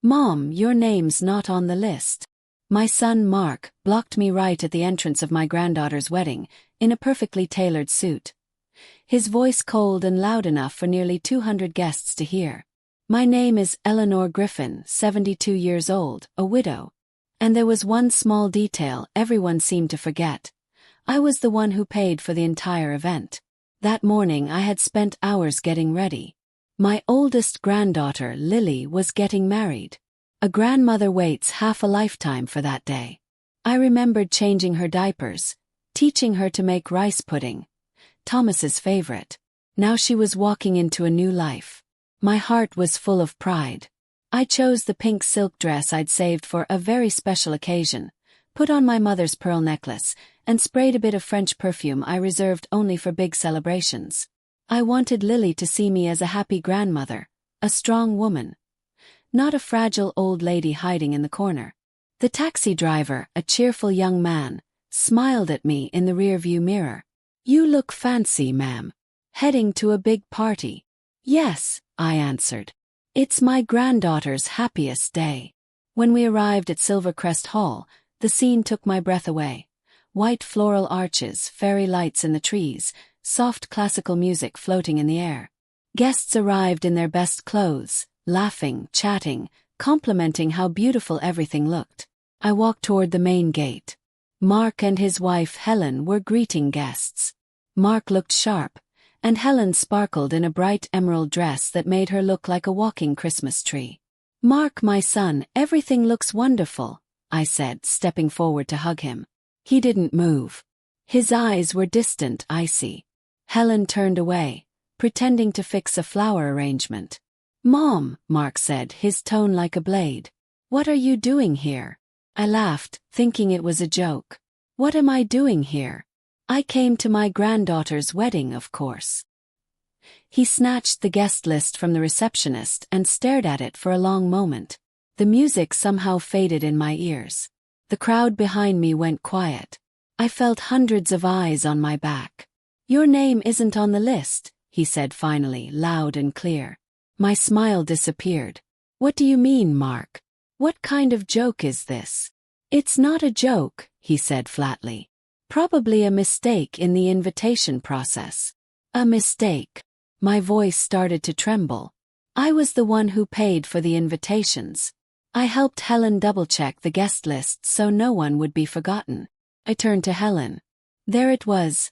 "Mom, your name's not on the list." My son Mark blocked me right at the entrance of my granddaughter's wedding, in a perfectly tailored suit. His voice cold and loud enough for nearly 200 guests to hear. "My name is Eleanor Griffin, 72 years old, a widow." And there was one small detail everyone seemed to forget. I was the one who paid for the entire event. That morning I had spent hours getting ready. My oldest granddaughter, Lily, was getting married. A grandmother waits half a lifetime for that day. I remembered changing her diapers, teaching her to make rice pudding, Thomas's favorite. Now she was walking into a new life. My heart was full of pride. I chose the pink silk dress I'd saved for a very special occasion, put on my mother's pearl necklace, and sprayed a bit of French perfume I reserved only for big celebrations. I wanted Lily to see me as a happy grandmother, a strong woman, not a fragile old lady hiding in the corner. The taxi driver, a cheerful young man, smiled at me in the rearview mirror. "You look fancy, ma'am. Heading to a big party?" "Yes," I answered. "It's my granddaughter's happiest day." When we arrived at Silvercrest Hall, the scene took my breath away. White floral arches, fairy lights in the trees, soft classical music floating in the air. Guests arrived in their best clothes, laughing, chatting, complimenting how beautiful everything looked. I walked toward the main gate. Mark and his wife Helen were greeting guests. Mark looked sharp, and Helen sparkled in a bright emerald dress that made her look like a walking Christmas tree. "Mark, my son, everything looks wonderful," I said, stepping forward to hug him. He didn't move. His eyes were distant, icy. Helen turned away, pretending to fix a flower arrangement. "Mom," Mark said, his tone like a blade. "What are you doing here?" I laughed, thinking it was a joke. "What am I doing here? I came to my granddaughter's wedding, of course." He snatched the guest list from the receptionist and stared at it for a long moment. The music somehow faded in my ears. The crowd behind me went quiet. I felt hundreds of eyes on my back. "Your name isn't on the list," he said finally, loud and clear. My smile disappeared. "What do you mean, Mark? What kind of joke is this?" "It's not a joke," he said flatly. "Probably a mistake in the invitation process." "A mistake." My voice started to tremble. I was the one who paid for the invitations. I helped Helen double-check the guest list so no one would be forgotten. I turned to Helen. There it was.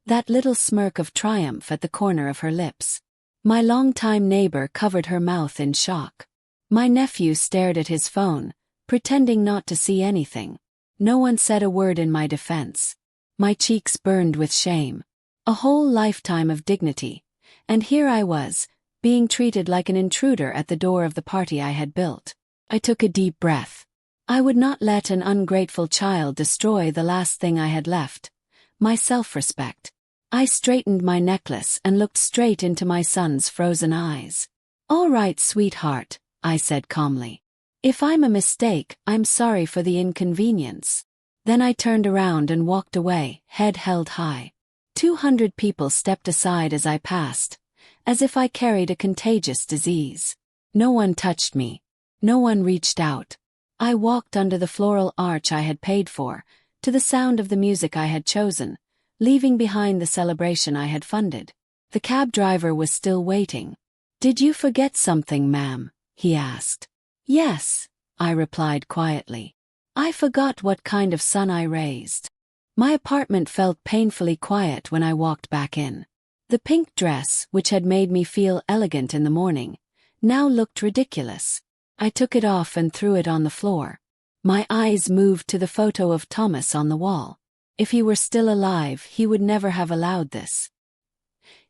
That little smirk of triumph at the corner of her lips. My longtime neighbor covered her mouth in shock. My nephew stared at his phone, pretending not to see anything. No one said a word in my defense. My cheeks burned with shame. A whole lifetime of dignity, and here I was, being treated like an intruder at the door of the party I had built. I took a deep breath. I would not let an ungrateful child destroy the last thing I had left, my self-respect. I straightened my necklace and looked straight into my son's frozen eyes. "All right, sweetheart," I said calmly. "If I'm a mistake, I'm sorry for the inconvenience." Then I turned around and walked away, head held high. 200 people stepped aside as I passed, as if I carried a contagious disease. No one touched me. No one reached out. I walked under the floral arch I had paid for, to the sound of the music I had chosen, leaving behind the celebration I had funded. The cab driver was still waiting. "Did you forget something, ma'am?" he asked. "Yes," I replied quietly. "I forgot what kind of son I raised." My apartment felt painfully quiet when I walked back in. The pink dress, which had made me feel elegant in the morning, now looked ridiculous. I took it off and threw it on the floor. My eyes moved to the photo of Thomas on the wall. If he were still alive, he would never have allowed this.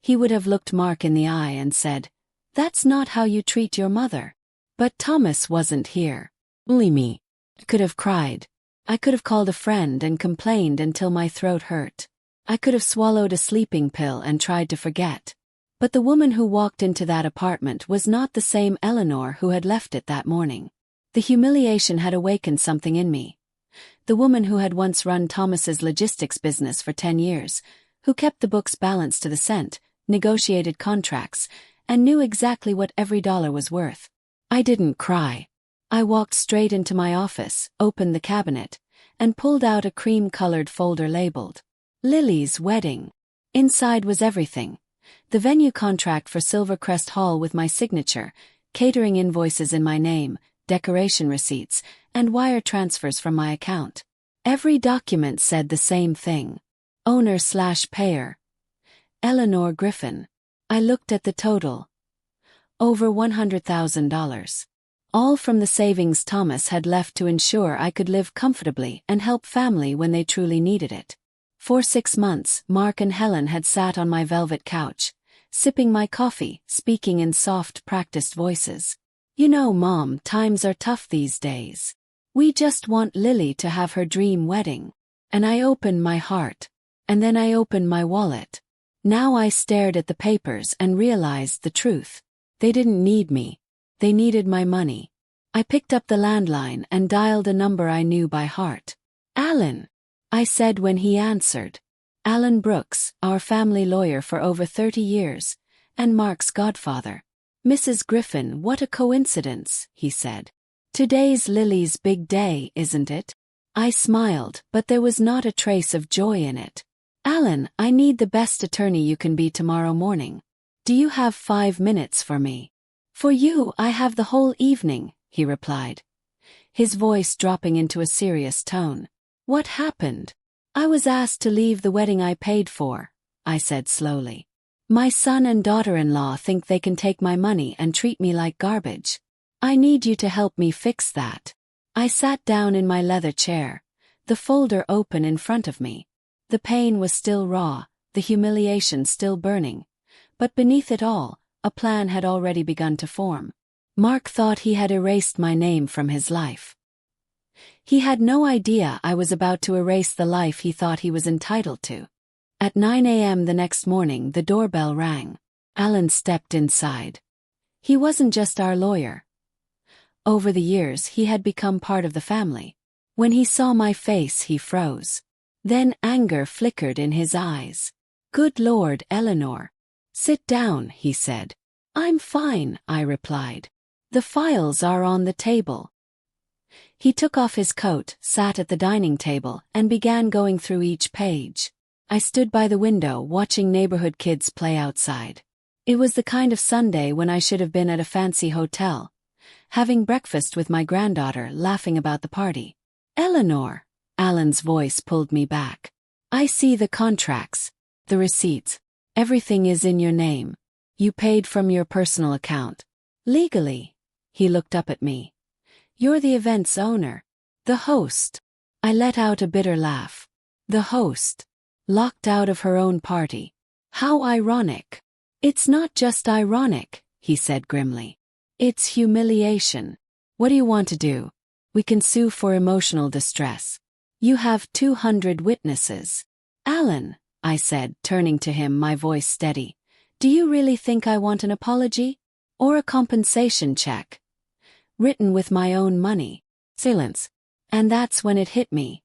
He would have looked Mark in the eye and said, "That's not how you treat your mother." But Thomas wasn't here. Only me. I could have cried. I could have called a friend and complained until my throat hurt. I could have swallowed a sleeping pill and tried to forget. But the woman who walked into that apartment was not the same Eleanor who had left it that morning. The humiliation had awakened something in me. The woman who had once run Thomas's logistics business for 10 years, who kept the books balanced to the cent, negotiated contracts, and knew exactly what every dollar was worth. I didn't cry. I walked straight into my office, opened the cabinet, and pulled out a cream-colored folder labeled Lily's Wedding. Inside was everything. The venue contract for Silvercrest Hall with my signature, catering invoices in my name, decoration receipts, and wire transfers from my account. Every document said the same thing. Owner/payer. Eleanor Griffin. I looked at the total. Over $100,000. All from the savings Thomas had left to ensure I could live comfortably and help family when they truly needed it. For 6 months, Mark and Helen had sat on my velvet couch, sipping my coffee, speaking in soft, practiced voices. You know, Mom, times are tough these days. We just want Lily to have her dream wedding. And I opened my heart. And then I opened my wallet. Now I stared at the papers and realized the truth. They didn't need me. They needed my money. I picked up the landline and dialed a number I knew by heart. Alan, I said when he answered. Alan Brooks, our family lawyer for over 30 years, and Mark's godfather. Mrs. Griffin, what a coincidence, he said. Today's Lily's big day, isn't it? I smiled, but there was not a trace of joy in it. Alan, I need the best attorney you can be tomorrow morning. Do you have 5 minutes for me? For you, I have the whole evening, he replied, his voice dropping into a serious tone. What happened? I was asked to leave the wedding I paid for, I said slowly. My son and daughter-in-law think they can take my money and treat me like garbage. I need you to help me fix that. I sat down in my leather chair, the folder open in front of me. The pain was still raw, the humiliation still burning. But beneath it all, a plan had already begun to form. Mark thought he had erased my name from his life. He had no idea I was about to erase the life he thought he was entitled to. At 9 a.m. the next morning, the doorbell rang. Alan stepped inside. He wasn't just our lawyer. Over the years, he had become part of the family. When he saw my face, he froze. Then anger flickered in his eyes. Good Lord, Eleanor. Sit down, he said. I'm fine, I replied. The files are on the table. He took off his coat, sat at the dining table, and began going through each page. I stood by the window watching neighborhood kids play outside. It was the kind of Sunday when I should have been at a fancy hotel, having breakfast with my granddaughter, laughing about the party. Eleanor, Alan's voice pulled me back. I see the contracts, the receipts. Everything is in your name. You paid from your personal account. Legally. He looked up at me. You're the event's owner. The host. I let out a bitter laugh. The host. Locked out of her own party. How ironic. It's not just ironic, he said grimly. It's humiliation. What do you want to do? We can sue for emotional distress. You have 200 witnesses. Alan, I said, turning to him, my voice steady. Do you really think I want an apology? Or a compensation check? Written with my own money. Silence. And that's when it hit me.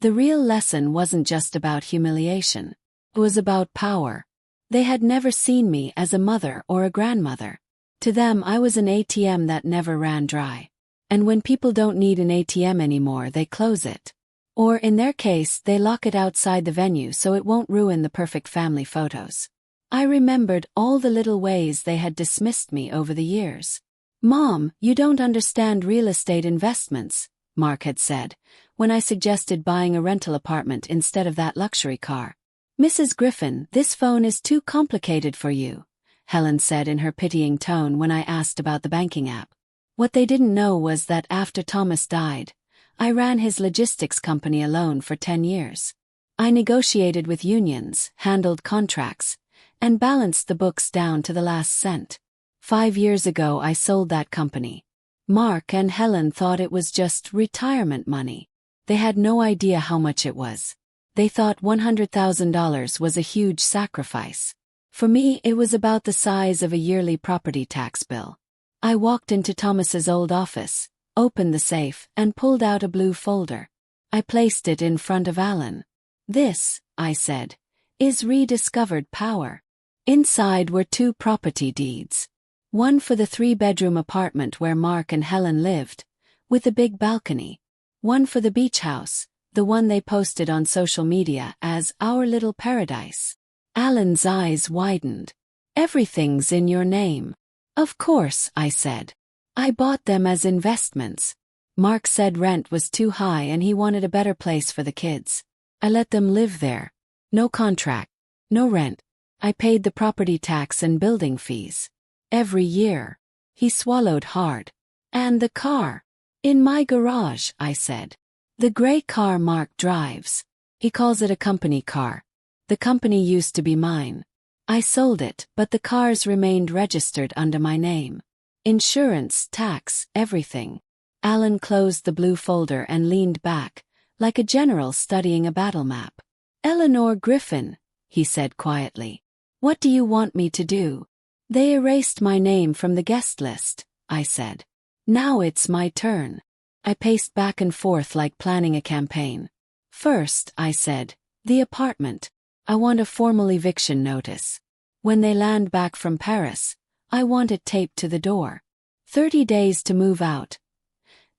The real lesson wasn't just about humiliation. It was about power. They had never seen me as a mother or a grandmother. To them, I was an ATM that never ran dry. And when people don't need an ATM anymore, they close it. Or, in their case, they lock it outside the venue so it won't ruin the perfect family photos. I remembered all the little ways they had dismissed me over the years. Mom, you don't understand real estate investments, Mark had said, when I suggested buying a rental apartment instead of that luxury car. Mrs. Griffin, this phone is too complicated for you, Helen said in her pitying tone when I asked about the banking app. What they didn't know was that after Thomas died, I ran his logistics company alone for 10 years. I negotiated with unions, handled contracts, and balanced the books down to the last cent. 5 years ago I sold that company. Mark and Helen thought it was just retirement money. They had no idea how much it was. They thought $100,000 was a huge sacrifice. For me, it was about the size of a yearly property tax bill. I walked into Thomas's old office, opened the safe, and pulled out a blue folder. I placed it in front of Alan. This, I said, is rediscovered power. Inside were 2 property deeds. One for the 3-bedroom apartment where Mark and Helen lived, with a big balcony. One for the beach house, the one they posted on social media as our little paradise. Alan's eyes widened. Everything's in your name. Of course, I said. I bought them as investments. Mark said rent was too high and he wanted a better place for the kids. I let them live there. No contract. No rent. I paid the property tax and building fees. Every year. He swallowed hard. And the car. In my garage, I said. The gray car Mark drives. He calls it a company car. The company used to be mine. I sold it, but the cars remained registered under my name. Insurance, tax, everything. Alan closed the blue folder and leaned back, like a general studying a battle map. Eleanor Griffin, he said quietly. What do you want me to do? They erased my name from the guest list, I said. Now it's my turn. I paced back and forth like planning a campaign. First, I said, the apartment. I want a formal eviction notice. When they land back from Paris, I want it taped to the door. 30 days to move out.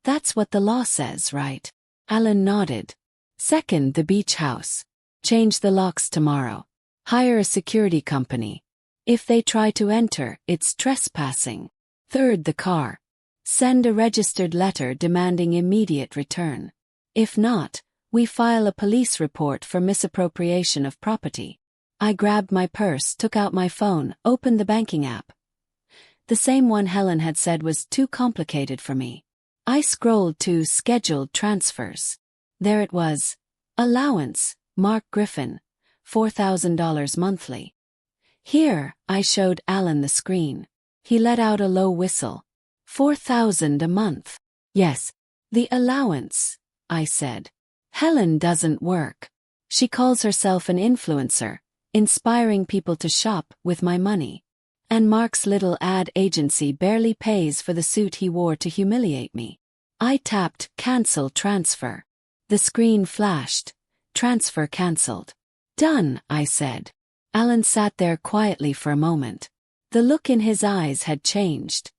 That's what the law says, right? Alan nodded. Second, the beach house. Change the locks tomorrow. Hire a security company. If they try to enter, it's trespassing. Third, the car. Send a registered letter demanding immediate return. If not, we file a police report for misappropriation of property. I grabbed my purse, took out my phone, opened the banking app. The same one Helen had said was too complicated for me. I scrolled to scheduled transfers. There it was. Allowance, Mark Griffin, $4,000 monthly. Here, I showed Alan the screen. He let out a low whistle. $4,000 a month. Yes, the allowance, I said. Helen doesn't work. She calls herself an influencer, inspiring people to shop with my money. And Mark's little ad agency barely pays for the suit he wore to humiliate me. I tapped Cancel Transfer. The screen flashed. Transfer cancelled. Done, I said. Alan sat there quietly for a moment. The look in his eyes had changed.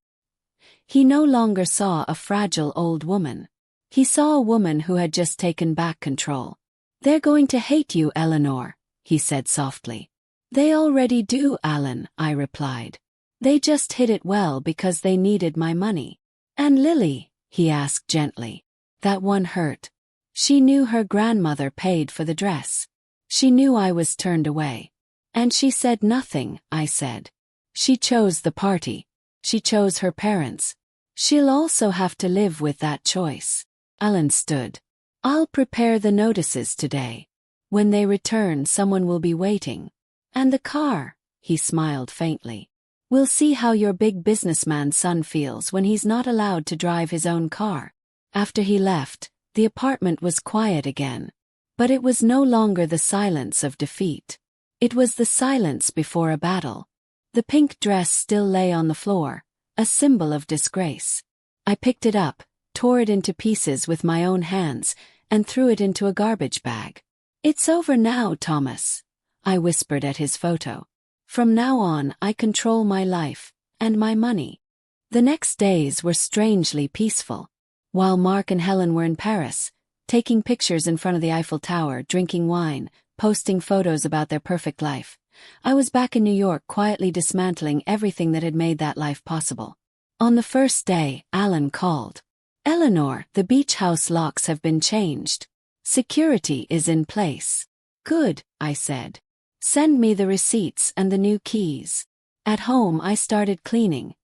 He no longer saw a fragile old woman. He saw a woman who had just taken back control. They're going to hate you, Eleanor, he said softly. They already do, Alan, I replied. They just hid it well because they needed my money. And Lily, he asked gently. That one hurt. She knew her grandmother paid for the dress. She knew I was turned away. And she said nothing, I said. She chose the party. She chose her parents. She'll also have to live with that choice. Alan stood. I'll prepare the notices today. When they return, someone will be waiting. And the car, he smiled faintly. We'll see how your big businessman son feels when he's not allowed to drive his own car. After he left, the apartment was quiet again. But it was no longer the silence of defeat. It was the silence before a battle. The pink dress still lay on the floor, a symbol of disgrace. I picked it up, tore it into pieces with my own hands, and threw it into a garbage bag. It's over now, Thomas, I whispered at his photo. From now on, I control my life, and my money. The next days were strangely peaceful. While Mark and Helen were in Paris, taking pictures in front of the Eiffel Tower, drinking wine, posting photos about their perfect life, I was back in New York quietly dismantling everything that had made that life possible. On the first day, Alan called. Eleanor, the beach house locks have been changed. Security is in place. Good, I said. Send me the receipts and the new keys. At home I started cleaning.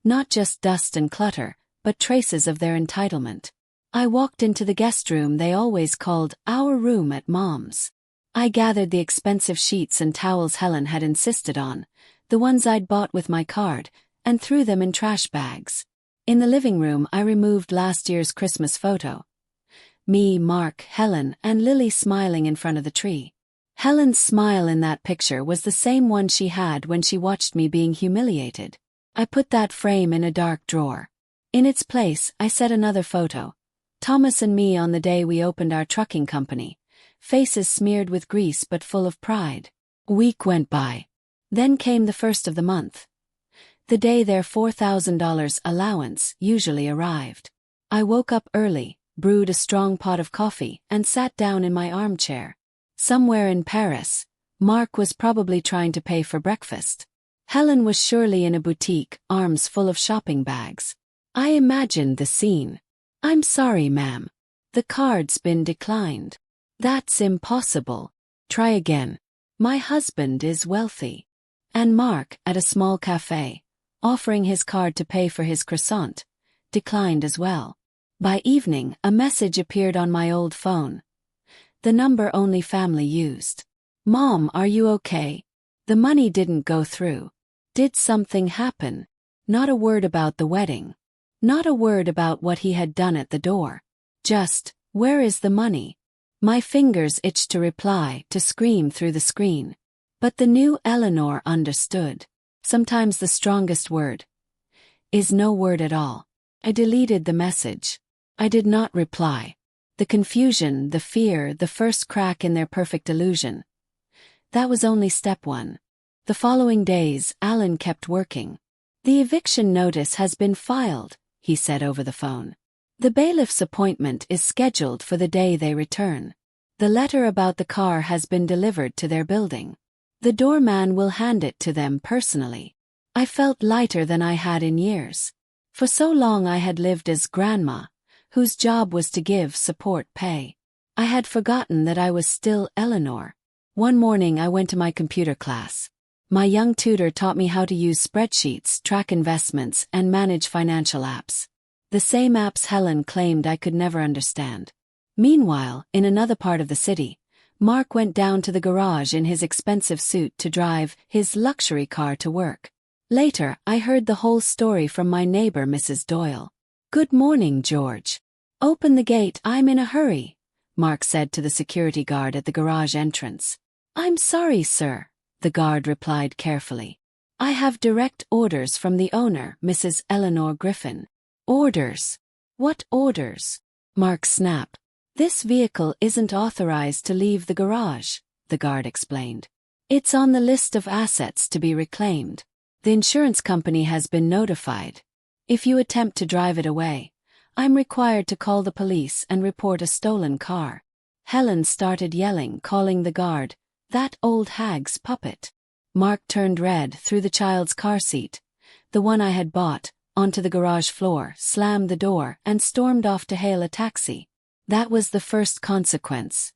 Not just dust and clutter, but traces of their entitlement. I walked into the guest room they always called our room at Mom's. I gathered the expensive sheets and towels Helen had insisted on, the ones I'd bought with my card, and threw them in trash bags. In the living room I removed last year's Christmas photo. Me, Mark, Helen, and Lily smiling in front of the tree. Helen's smile in that picture was the same one she had when she watched me being humiliated. I put that frame in a dark drawer. In its place, I set another photo. Thomas and me on the day we opened our trucking company. Faces smeared with grease but full of pride. A week went by. Then came the first of the month. The day their $4,000 allowance usually arrived. I woke up early, brewed a strong pot of coffee, and sat down in my armchair. Somewhere in Paris, Mark was probably trying to pay for breakfast. Helen was surely in a boutique, arms full of shopping bags. I imagined the scene. "I'm sorry, ma'am. The card's been declined." "That's impossible. Try again. My husband is wealthy." And Mark, at a small cafe, offering his card to pay for his croissant, declined as well. By evening, a message appeared on my old phone. The number only family used. "Mom, are you okay? The money didn't go through. Did something happen?" Not a word about the wedding. Not a word about what he had done at the door. Just, "Where is the money?" My fingers itched to reply, to scream through the screen. But the new Eleanor understood. Sometimes the strongest word is no word at all. I deleted the message. I did not reply. The confusion, the fear, the first crack in their perfect illusion. That was only step one. The following days, Alan kept working. "The eviction notice has been filed," he said over the phone. "The bailiff's appointment is scheduled for the day they return. The letter about the car has been delivered to their building. The doorman will hand it to them personally." I felt lighter than I had in years. For so long I had lived as grandma, whose job was to give support pay. I had forgotten that I was still Eleanor. One morning I went to my computer class. My young tutor taught me how to use spreadsheets, track investments, and manage financial apps. The same apps Helen claimed I could never understand. Meanwhile, in another part of the city, Mark went down to the garage in his expensive suit to drive his luxury car to work. Later, I heard the whole story from my neighbor, Mrs. Doyle. "Good morning, George. Open the gate, I'm in a hurry," Mark said to the security guard at the garage entrance. "I'm sorry, sir," the guard replied carefully. "I have direct orders from the owner, Mrs. Eleanor Griffin." "Orders? What orders?" Mark snapped. "This vehicle isn't authorized to leave the garage," the guard explained. "It's on the list of assets to be reclaimed. The insurance company has been notified. If you attempt to drive it away, I'm required to call the police and report a stolen car." Helen started yelling, calling the guard, "That old hag's puppet." Mark turned red, threw the child's car seat, the one I had bought, onto the garage floor, slammed the door, and stormed off to hail a taxi. That was the first consequence.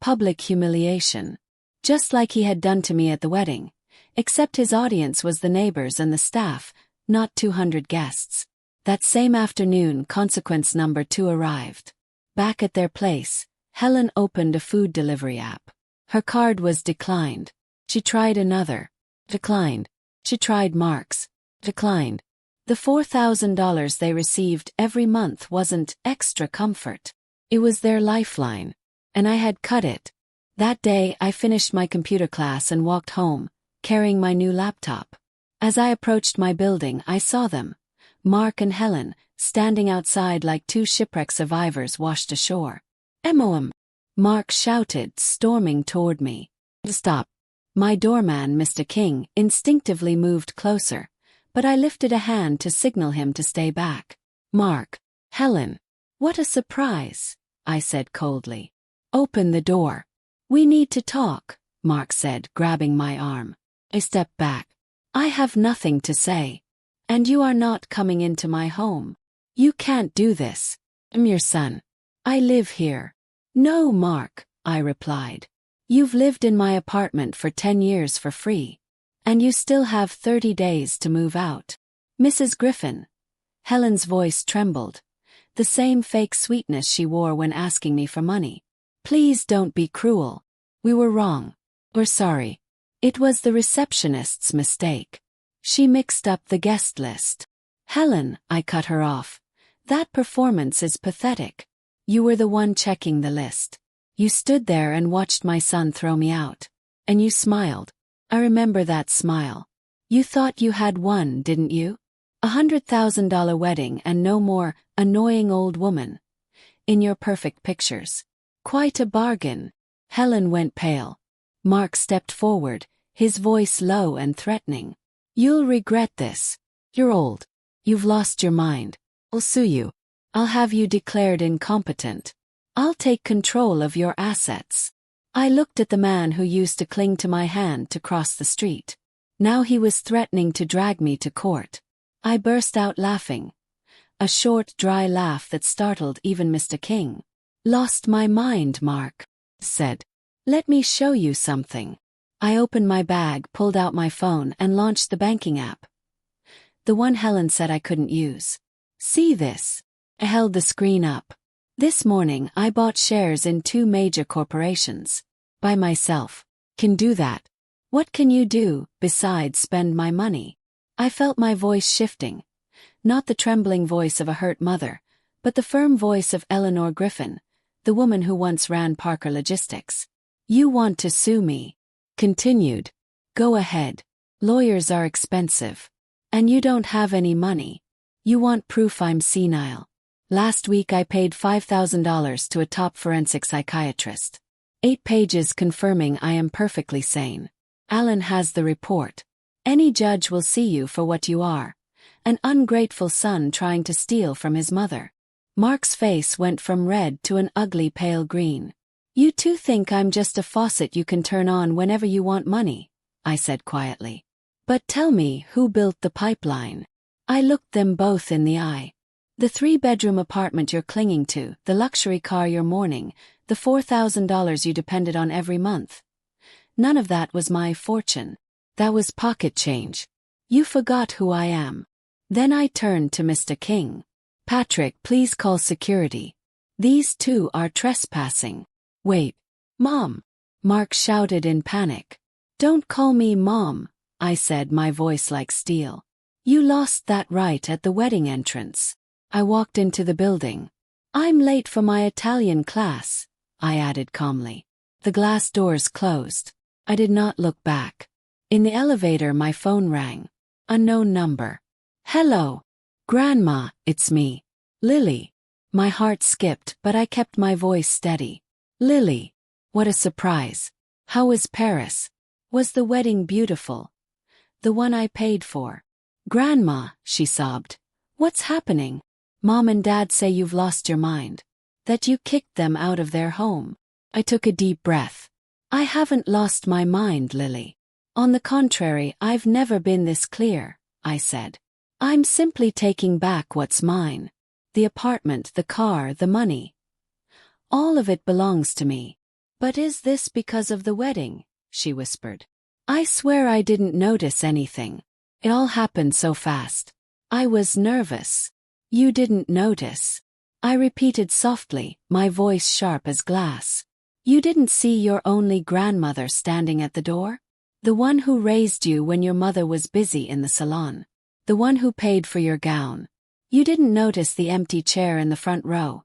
Public humiliation. Just like he had done to me at the wedding. Except his audience was the neighbors and the staff, not 200 guests. That same afternoon, consequence number 2 arrived. Back at their place, Helen opened a food delivery app. Her card was declined. She tried another. Declined. She tried Mark's. Declined. The $4,000 they received every month wasn't extra comfort. It was their lifeline. And I had cut it. That day, I finished my computer class and walked home, carrying my new laptop. As I approached my building, I saw them, Mark and Helen, standing outside like two shipwreck survivors washed ashore. "MOM!" Mark shouted, storming toward me. "Stop." My doorman, Mr. King, instinctively moved closer, but I lifted a hand to signal him to stay back. "Mark, Helen, what a surprise," I said coldly. "Open the door. We need to talk," Mark said, grabbing my arm. I stepped back. "I have nothing to say. And you are not coming into my home. You can't do this. I'm your son. I live here." "No, Mark," I replied. "You've lived in my apartment for 10 years for free. And you still have 30 days to move out." "Mrs. Griffin." Helen's voice trembled, the same fake sweetness she wore when asking me for money. "Please don't be cruel. We were wrong. We're sorry. It was the receptionist's mistake. She mixed up the guest list." "Helen," I cut her off. "That performance is pathetic. You were the one checking the list. You stood there and watched my son throw me out. And you smiled. I remember that smile. You thought you had won, didn't you? $100,000 wedding and no more annoying old woman in your perfect pictures. Quite a bargain." Helen went pale. Mark stepped forward, his voice low and threatening. "You'll regret this. You're old. You've lost your mind. I'll sue you." I'll have you declared incompetent. I'll take control of your assets. I looked at the man who used to cling to my hand to cross the street. Now he was threatening to drag me to court. I burst out laughing. A short, dry laugh that startled even Mr. King. Lost my mind, Mark said. Let me show you something. I opened my bag, pulled out my phone, and launched the banking app. The one Helen said I couldn't use. See this? I held the screen up. This morning I bought shares in 2 major corporations. By myself. Can do that. What can you do, besides spend my money? I felt my voice shifting. Not the trembling voice of a hurt mother, but the firm voice of Eleanor Griffin, the woman who once ran Parker Logistics. You want to sue me? Continued. Go ahead. Lawyers are expensive. And you don't have any money. You want proof I'm senile. Last week I paid $5,000 to a top forensic psychiatrist. 8 pages confirming I am perfectly sane. Alan has the report. Any judge will see you for what you are. An ungrateful son trying to steal from his mother. Mark's face went from red to an ugly pale green. You two think I'm just a faucet you can turn on whenever you want money, I said quietly. But tell me who built the pipeline. I looked them both in the eye. The 3-bedroom apartment you're clinging to, the luxury car you're mourning, the $4,000 you depended on every month. None of that was my fortune. That was pocket change. You forgot who I am. Then I turned to Mr. King. Patrick, please call security. These two are trespassing. Wait. Mom! Mark shouted in panic. Don't call me Mom, I said, my voice like steel. You lost that right at the wedding entrance. I walked into the building. I'm late for my Italian class, I added calmly. The glass doors closed. I did not look back. In the elevator my phone rang. Unknown number. Hello. Grandma, it's me. Lily. My heart skipped, but I kept my voice steady. Lily. What a surprise. How was Paris? Was the wedding beautiful? The one I paid for. Grandma, she sobbed. What's happening? Mom and Dad say you've lost your mind. That you kicked them out of their home. I took a deep breath. I haven't lost my mind, Lily. On the contrary, I've never been this clear, I said. I'm simply taking back what's mine. The apartment, the car, the money. All of it belongs to me. But is this because of the wedding? She whispered. I swear I didn't notice anything. It all happened so fast. I was nervous. You didn't notice. I repeated softly, my voice sharp as glass. You didn't see your only grandmother standing at the door? The one who raised you when your mother was busy in the salon. The one who paid for your gown. You didn't notice the empty chair in the front row.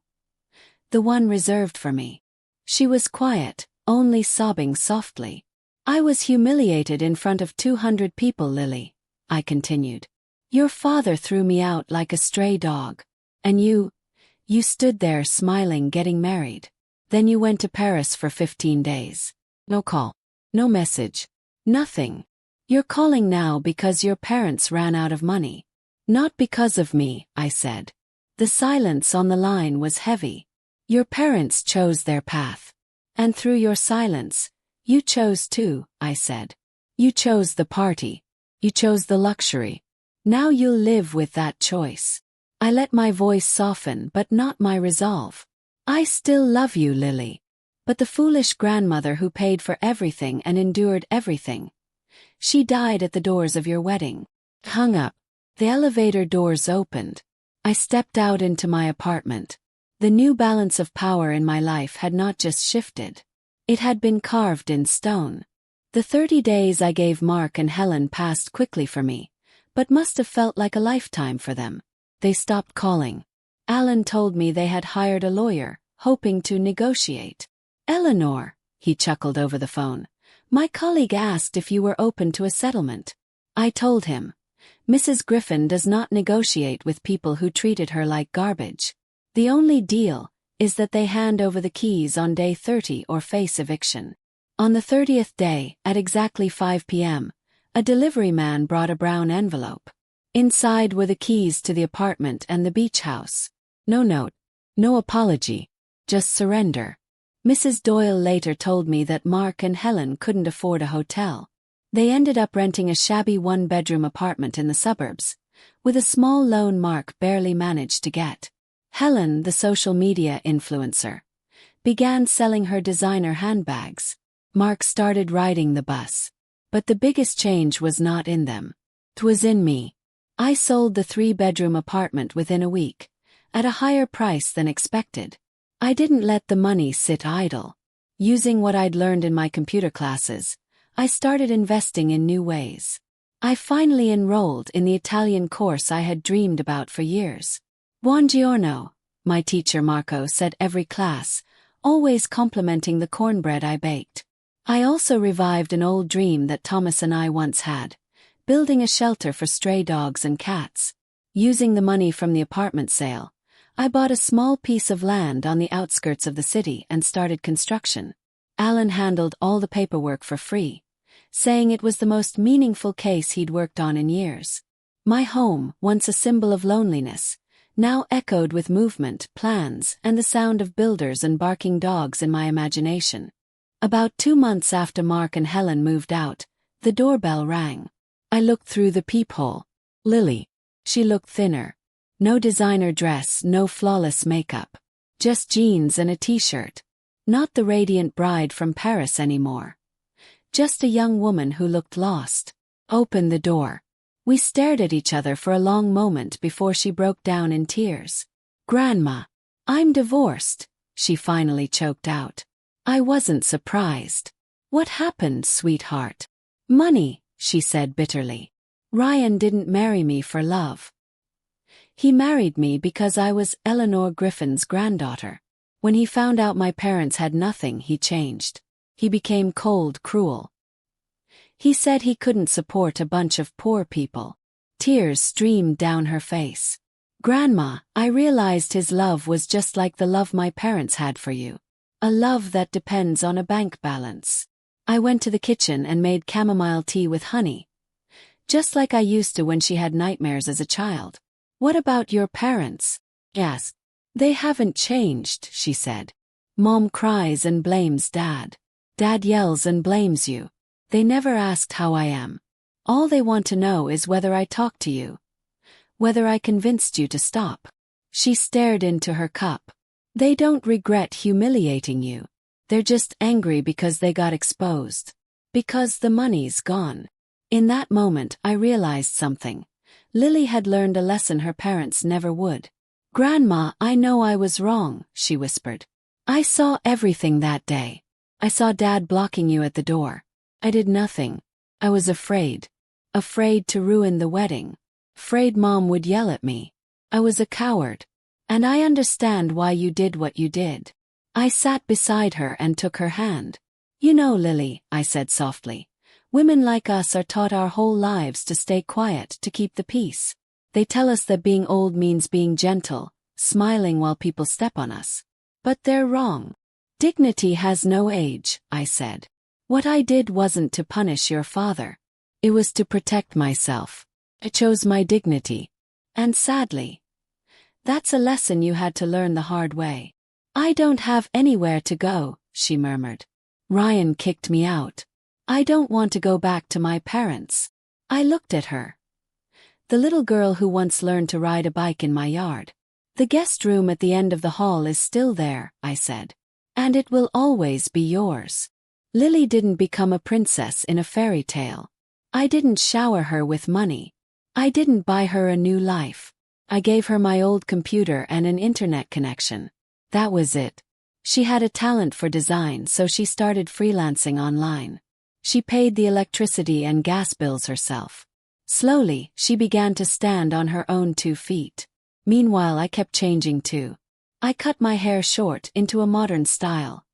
The one reserved for me. She was quiet, only sobbing softly. I was humiliated in front of 200 people, Lily, I continued. Your father threw me out like a stray dog. And you stood there smiling, getting married. Then you went to Paris for 15 days. No call. No message. Nothing. You're calling now because your parents ran out of money. Not because of me, I said. The silence on the line was heavy. Your parents chose their path. And through your silence, you chose too, I said. You chose the party. You chose the luxury. Now you'll live with that choice. I let my voice soften, but not my resolve. I still love you, Lily. But the foolish grandmother who paid for everything and endured everything. She died at the doors of your wedding. Hung up. The elevator doors opened. I stepped out into my apartment. The new balance of power in my life had not just shifted. It had been carved in stone. The 30 days I gave Mark and Helen passed quickly for me, but must have felt like a lifetime for them. They stopped calling. Alan told me they had hired a lawyer, hoping to negotiate. Eleanor, he chuckled over the phone. My colleague asked if you were open to a settlement. I told him. Mrs. Griffin does not negotiate with people who treated her like garbage. The only deal is that they hand over the keys on day 30 or face eviction. On the 30th day, at exactly 5 p.m., a delivery man brought a brown envelope. Inside were the keys to the apartment and the beach house. No note. No apology. Just surrender. Mrs. Doyle later told me that Mark and Helen couldn't afford a hotel. They ended up renting a shabby one-bedroom apartment in the suburbs, with a small loan Mark barely managed to get. Helen, the social media influencer, began selling her designer handbags. Mark started riding the bus. But the biggest change was not in them. 'Twas in me. I sold the 3-bedroom apartment within a week, at a higher price than expected. I didn't let the money sit idle. Using what I'd learned in my computer classes, I started investing in new ways. I finally enrolled in the Italian course I had dreamed about for years. Buongiorno, my teacher Marco said every class, always complimenting the cornbread I baked. I also revived an old dream that Thomas and I once had, building a shelter for stray dogs and cats. Using the money from the apartment sale, I bought a small piece of land on the outskirts of the city and started construction. Alan handled all the paperwork for free, saying it was the most meaningful case he'd worked on in years. My home, once a symbol of loneliness, now echoed with movement, plans, and the sound of builders and barking dogs in my imagination. About 2 months after Mark and Helen moved out, the doorbell rang. I looked through the peephole. Lily. She looked thinner. No designer dress, no flawless makeup. Just jeans and a t-shirt. Not the radiant bride from Paris anymore. Just a young woman who looked lost. Opened the door. We stared at each other for a long moment before she broke down in tears. Grandma, I'm divorced, she finally choked out. I wasn't surprised. What happened, sweetheart? Money, she said bitterly. Ryan didn't marry me for love. He married me because I was Eleanor Griffin's granddaughter. When he found out my parents had nothing, he changed. He became cold, cruel. He said he couldn't support a bunch of poor people. Tears streamed down her face. Grandma, I realized his love was just like the love my parents had for you. A love that depends on a bank balance. I went to the kitchen and made chamomile tea with honey. Just like I used to when she had nightmares as a child. What about your parents? Yes. They haven't changed, she said. Mom cries and blames Dad. Dad yells and blames you. They never asked how I am. All they want to know is whether I talked to you. Whether I convinced you to stop. She stared into her cup. They don't regret humiliating you. They're just angry because they got exposed. Because the money's gone. In that moment, I realized something. Lily had learned a lesson her parents never would. Grandma, I know I was wrong, she whispered. I saw everything that day. I saw Dad blocking you at the door. I did nothing. I was afraid. Afraid to ruin the wedding. Afraid Mom would yell at me. I was a coward. And I understand why you did what you did. I sat beside her and took her hand. You know, Lily, I said softly, women like us are taught our whole lives to stay quiet to keep the peace. They tell us that being old means being gentle, smiling while people step on us. But they're wrong. Dignity has no age, I said. What I did wasn't to punish your father. It was to protect myself. I chose my dignity. And sadly, that's a lesson you had to learn the hard way. I don't have anywhere to go, she murmured. Ryan kicked me out. I don't want to go back to my parents. I looked at her. The little girl who once learned to ride a bike in my yard. The guest room at the end of the hall is still there, I said. And it will always be yours. Lily didn't become a princess in a fairy tale. I didn't shower her with money. I didn't buy her a new life. I gave her my old computer and an internet connection. That was it. She had a talent for design, so she started freelancing online. She paid the electricity and gas bills herself. Slowly, she began to stand on her own 2 feet. Meanwhile, I kept changing too. I cut my hair short into a modern style.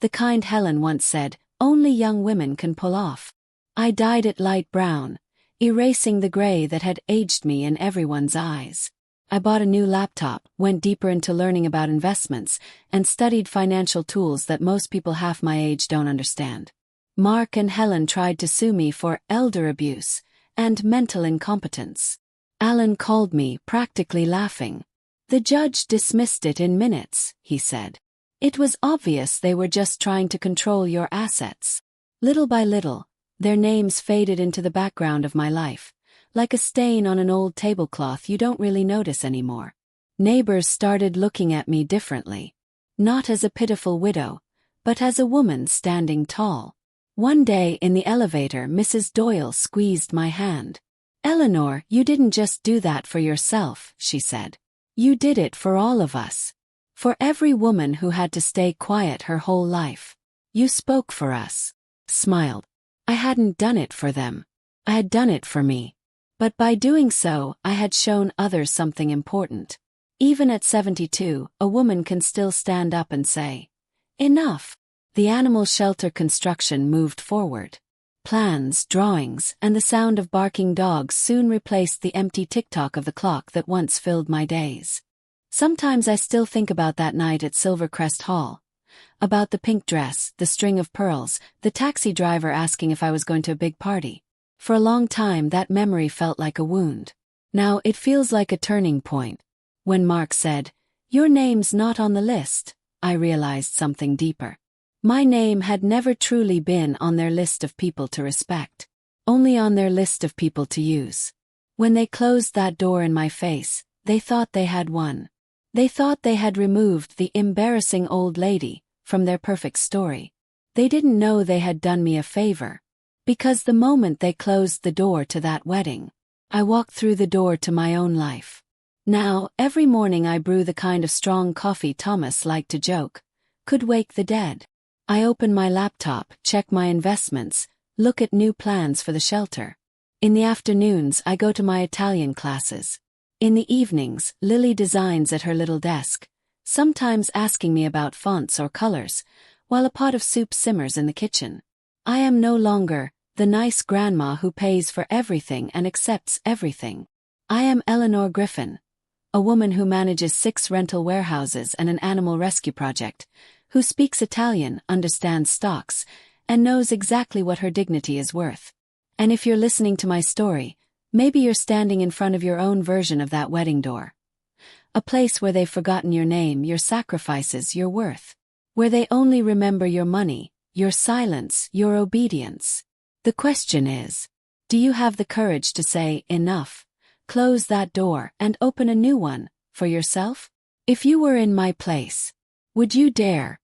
The kind Helen once said, only young women can pull off. I dyed it light brown, erasing the gray that had aged me in everyone's eyes. I bought a new laptop, went deeper into learning about investments, and studied financial tools that most people half my age don't understand. Mark and Helen tried to sue me for elder abuse and mental incompetence. Alan called me, practically laughing. The judge dismissed it in minutes, he said. It was obvious they were just trying to control your assets. Little by little, their names faded into the background of my life, like a stain on an old tablecloth you don't really notice anymore. Neighbors started looking at me differently. Not as a pitiful widow, but as a woman standing tall. One day in the elevator, Mrs. Doyle squeezed my hand. "Eleanor, you didn't just do that for yourself," she said. "You did it for all of us. For every woman who had to stay quiet her whole life. You spoke for us." Smiled. I hadn't done it for them. I had done it for me. But by doing so, I had shown others something important. Even at 72, a woman can still stand up and say, "Enough." The animal shelter construction moved forward. Plans, drawings, and the sound of barking dogs soon replaced the empty tick-tock of the clock that once filled my days. Sometimes I still think about that night at Silvercrest Hall. About the pink dress, the string of pearls, the taxi driver asking if I was going to a big party. For a long time that memory felt like a wound. Now it feels like a turning point. When Mark said, "Your name's not on the list," I realized something deeper. My name had never truly been on their list of people to respect. Only on their list of people to use. When they closed that door in my face, they thought they had won. They thought they had removed the embarrassing old lady from their perfect story. They didn't know they had done me a favor. Because the moment they closed the door to that wedding, I walked through the door to my own life. Now, every morning I brew the kind of strong coffee Thomas liked to joke could wake the dead. I open my laptop, check my investments, look at new plans for the shelter. In the afternoons, I go to my Italian classes. In the evenings, Lily designs at her little desk, sometimes asking me about fonts or colors, while a pot of soup simmers in the kitchen. I am no longer the nice grandma who pays for everything and accepts everything. I am Eleanor Griffin, a woman who manages 6 rental warehouses and an animal rescue project, who speaks Italian, understands stocks, and knows exactly what her dignity is worth. And if you're listening to my story, maybe you're standing in front of your own version of that wedding door. A place where they've forgotten your name, your sacrifices, your worth. Where they only remember your money, your silence, your obedience. The question is, do you have the courage to say, "Enough"? Close that door and open a new one, for yourself? If you were in my place, would you dare